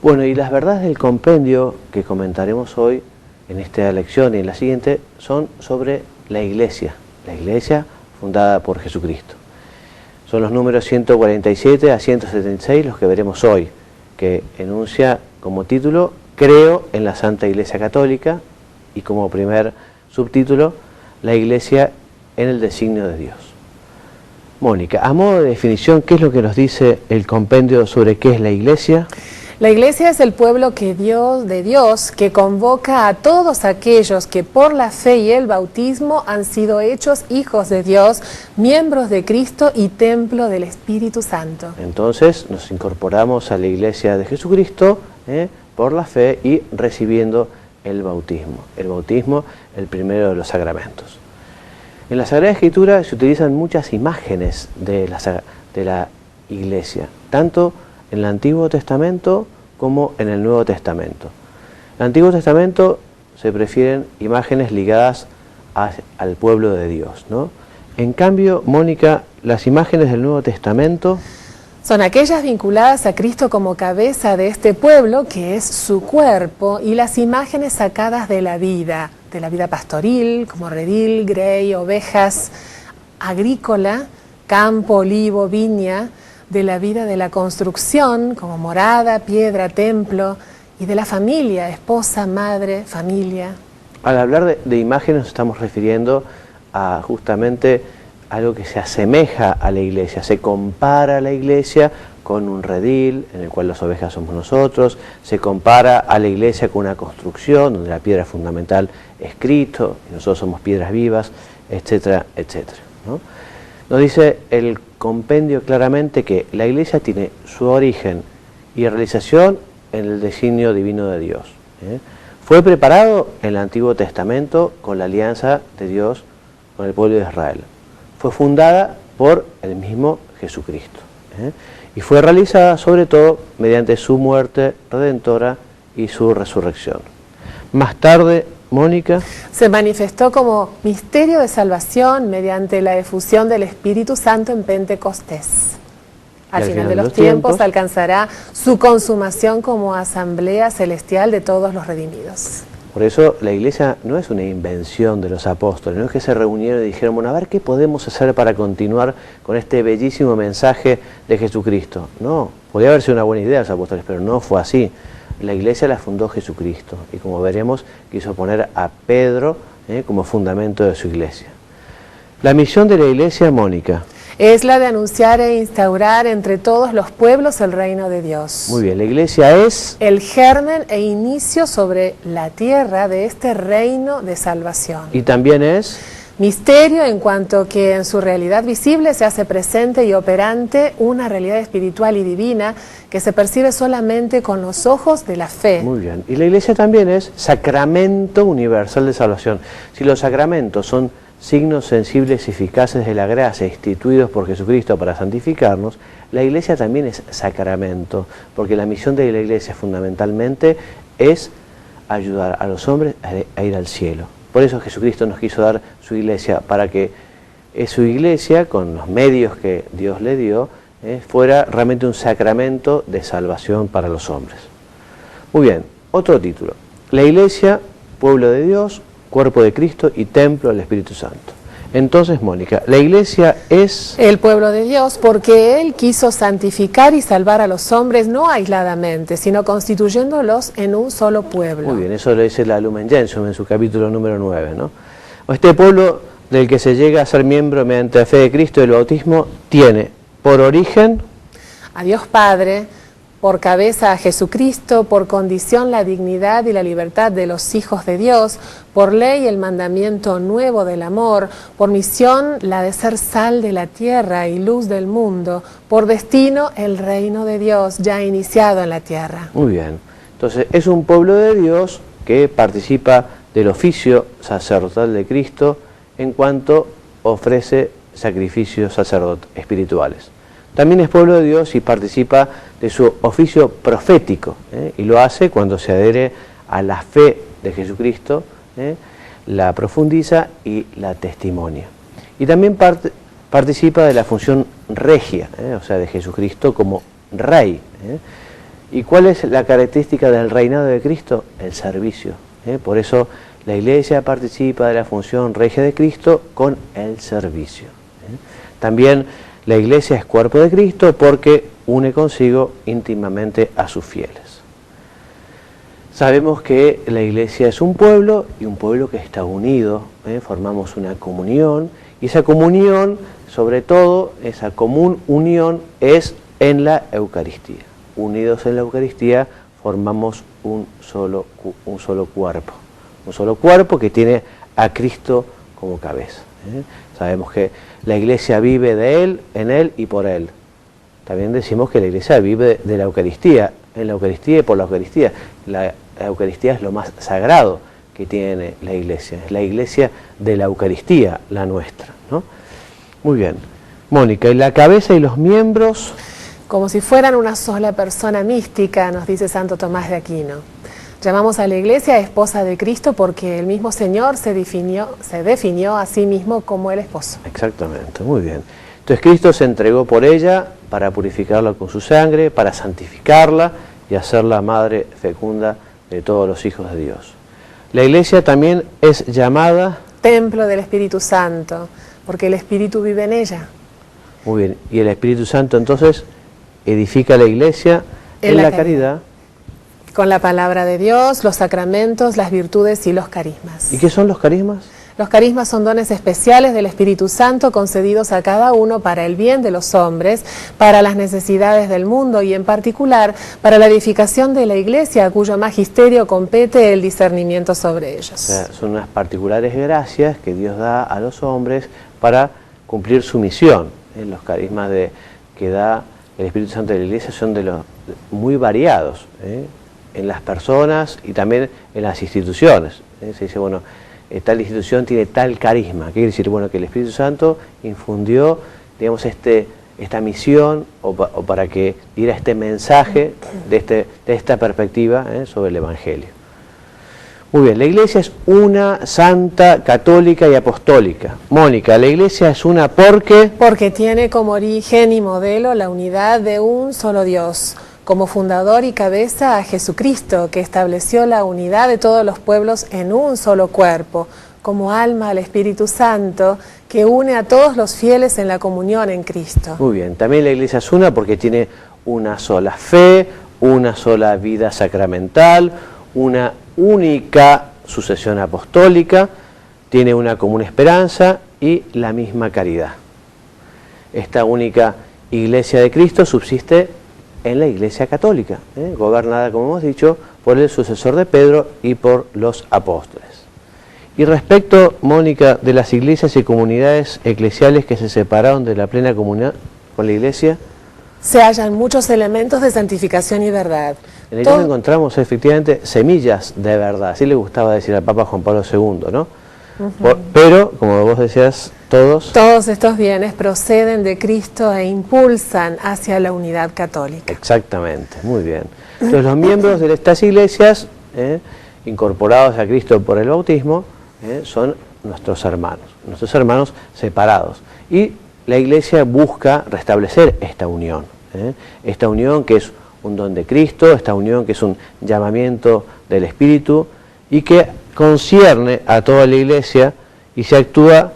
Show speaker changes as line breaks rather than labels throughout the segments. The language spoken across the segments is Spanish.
Bueno, y las verdades del compendio que comentaremos hoy en esta lección y en la siguiente son sobre la iglesia fundada por Jesucristo. Son los números 147 a 176 los que veremos hoy, que enuncia como título Creo en la Santa Iglesia Católica y como primer subtítulo La Iglesia en el designio de Dios. Mónica, a modo de definición, ¿qué es lo que nos dice el compendio sobre qué es la Iglesia?
La Iglesia es el pueblo de Dios que convoca a todos aquellos que por la fe y el bautismo han sido hechos hijos de Dios, miembros de Cristo y templo del Espíritu Santo.
Entonces nos incorporamos a la Iglesia de Jesucristo por la fe y recibiendo el bautismo. El bautismo, el primero de los sacramentos. En la Sagrada Escritura se utilizan muchas imágenes de la Iglesia, tanto en el Antiguo Testamento como en el Nuevo Testamento. En el Antiguo Testamento se prefieren imágenes ligadas al pueblo de Dios, ¿no? En cambio, Mónica, las imágenes del Nuevo Testamento
son aquellas vinculadas a Cristo como cabeza de este pueblo, que es su cuerpo, y las imágenes sacadas de la vida pastoril, como redil, grey, ovejas, agrícola, campo, olivo, viña, de la vida de la construcción, como morada, piedra, templo, y de la familia, esposa, madre, familia.
Al hablar de imágenes nos estamos refiriendo a justamente algo que se asemeja a la iglesia, se compara a la iglesia con un redil, en el cual las ovejas somos nosotros, se compara a la iglesia con una construcción, donde la piedra fundamental es Cristo, y nosotros somos piedras vivas, etcétera, etcétera, ¿no? Nos dice el compendio claramente que la Iglesia tiene su origen y realización en el designio divino de Dios. Fue preparado en el Antiguo Testamento con la alianza de Dios con el pueblo de Israel. Fue fundada por el mismo Jesucristo. Y fue realizada sobre todo mediante su muerte redentora y su resurrección. Más tarde, Mónica,
se manifestó como misterio de salvación mediante la efusión del Espíritu Santo en Pentecostés. Al final de los tiempos alcanzará su consumación como asamblea celestial de todos los redimidos.
Por eso la Iglesia no es una invención de los apóstoles, no es que se reunieron y dijeron, bueno, a ver qué podemos hacer para continuar con este bellísimo mensaje de Jesucristo. No, podría haber sido una buena idea los apóstoles, pero no fue así. La Iglesia la fundó Jesucristo y, como veremos, quiso poner a Pedro como fundamento de su Iglesia. La misión de la Iglesia, Mónica,
es la de anunciar e instaurar entre todos los pueblos el reino de Dios.
Muy bien, la Iglesia es
el germen e inicio sobre la tierra de este reino de salvación.
Y también es
misterio en cuanto que en su realidad visible se hace presente y operante una realidad espiritual y divina que se percibe solamente con los ojos de la fe.
Muy bien. Y la Iglesia también es sacramento universal de salvación. Si los sacramentos son signos sensibles y eficaces de la gracia instituidos por Jesucristo para santificarnos, la Iglesia también es sacramento, porque la misión de la Iglesia fundamentalmente es ayudar a los hombres a ir al cielo. Por eso Jesucristo nos quiso dar su Iglesia, para que su Iglesia, con los medios que Dios le dio, fuera realmente un sacramento de salvación para los hombres. Muy bien, otro título. La Iglesia, pueblo de Dios, cuerpo de Cristo y templo del Espíritu Santo. Entonces, Mónica, la Iglesia es
el pueblo de Dios porque Él quiso santificar y salvar a los hombres no aisladamente, sino constituyéndolos en un solo pueblo.
Muy bien, eso lo dice la Lumen Gentium en su capítulo número 9, ¿no? Este pueblo del que se llega a ser miembro mediante la fe de Cristo y el bautismo tiene por origen
a Dios Padre, por cabeza a Jesucristo, por condición la dignidad y la libertad de los hijos de Dios, por ley el mandamiento nuevo del amor, por misión la de ser sal de la tierra y luz del mundo, por destino el reino de Dios ya iniciado en la tierra.
Muy bien, entonces es un pueblo de Dios que participa del oficio sacerdotal de Cristo en cuanto ofrece sacrificios espirituales. También es pueblo de Dios y participa de su oficio profético, y lo hace cuando se adhiere a la fe de Jesucristo, la profundiza y la testimonia. Y también participa de la función regia, o sea, de Jesucristo como Rey. ¿Y cuál es la característica del reinado de Cristo? El servicio. Por eso la Iglesia participa de la función regia de Cristo con el servicio. También la Iglesia es cuerpo de Cristo porque une consigo íntimamente a sus fieles. Sabemos que la Iglesia es un pueblo y un pueblo que está unido, formamos una comunión, y esa comunión, sobre todo, esa común unión es en la Eucaristía. Unidos en la Eucaristía formamos un solo cuerpo que tiene a Cristo como cabeza. Sabemos que la Iglesia vive de Él, en Él y por Él. También decimos que la Iglesia vive de la Eucaristía, en la Eucaristía y por la Eucaristía. La Eucaristía es lo más sagrado que tiene la Iglesia, es la Iglesia de la Eucaristía, la nuestra, ¿no? Muy bien. Mónica, ¿y la cabeza y los miembros?
Como si fueran una sola persona mística, nos dice Santo Tomás de Aquino. Llamamos a la Iglesia esposa de Cristo porque el mismo Señor se definió a sí mismo como el esposo.
Exactamente, muy bien. Entonces Cristo se entregó por ella para purificarla con su sangre, para santificarla y hacerla madre fecunda de todos los hijos de Dios. La Iglesia también es llamada
templo del Espíritu Santo, porque el Espíritu vive en ella.
Muy bien, y el Espíritu Santo entonces edifica la Iglesia en la caridad.
Con la palabra de Dios, los sacramentos, las virtudes y los carismas.
¿Y qué son los carismas?
Los carismas son dones especiales del Espíritu Santo concedidos a cada uno para el bien de los hombres, para las necesidades del mundo y en particular para la edificación de la Iglesia, a cuyo magisterio compete el discernimiento sobre ellos. O
sea, son unas particulares gracias que Dios da a los hombres para cumplir su misión. Los carismas que da el Espíritu Santo de la Iglesia son muy variados, en las personas y también en las instituciones. Se dice, bueno, tal institución tiene tal carisma. ¿Qué quiere decir? Bueno, que el Espíritu Santo infundió, digamos, esta misión o para que diera este mensaje de esta perspectiva sobre el Evangelio. Muy bien, la Iglesia es una, santa, católica y apostólica. Mónica, la Iglesia es una porque
tiene como origen y modelo la unidad de un solo Dios, como fundador y cabeza a Jesucristo, que estableció la unidad de todos los pueblos en un solo cuerpo, como alma al Espíritu Santo, que une a todos los fieles en la comunión en Cristo.
Muy bien, también la Iglesia es una porque tiene una sola fe, una sola vida sacramental, una única sucesión apostólica, tiene una común esperanza y la misma caridad. Esta única Iglesia de Cristo subsiste en la Iglesia Católica, gobernada, como hemos dicho, por el sucesor de Pedro y por los apóstoles. Y respecto, Mónica, de las iglesias y comunidades eclesiales que se separaron de la plena comunión con la Iglesia,
se hallan muchos elementos de santificación y verdad.
En ellos encontramos efectivamente semillas de verdad, así le gustaba decir al Papa Juan Pablo II, ¿no? Pero, como vos decías, todos
estos bienes proceden de Cristo e impulsan hacia la unidad católica.
Exactamente, muy bien. Entonces los miembros de estas iglesias, incorporados a Cristo por el bautismo, son nuestros hermanos separados. Y la Iglesia busca restablecer esta unión que es un don de Cristo, esta unión que es un llamamiento del Espíritu y que concierne a toda la Iglesia y se actúa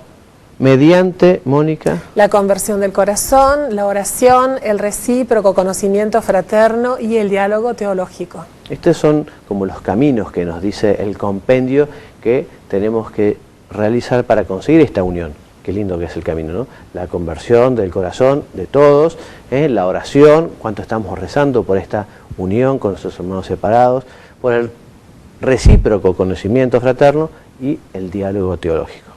mediante, Mónica,
la conversión del corazón, la oración, el recíproco conocimiento fraterno y el diálogo teológico.
Estos son como los caminos que nos dice el compendio que tenemos que realizar para conseguir esta unión. Qué lindo que es el camino, ¿no? La conversión del corazón de todos, la oración, cuánto estamos rezando por esta unión con nuestros hermanos separados, por el recíproco conocimiento fraterno y el diálogo teológico.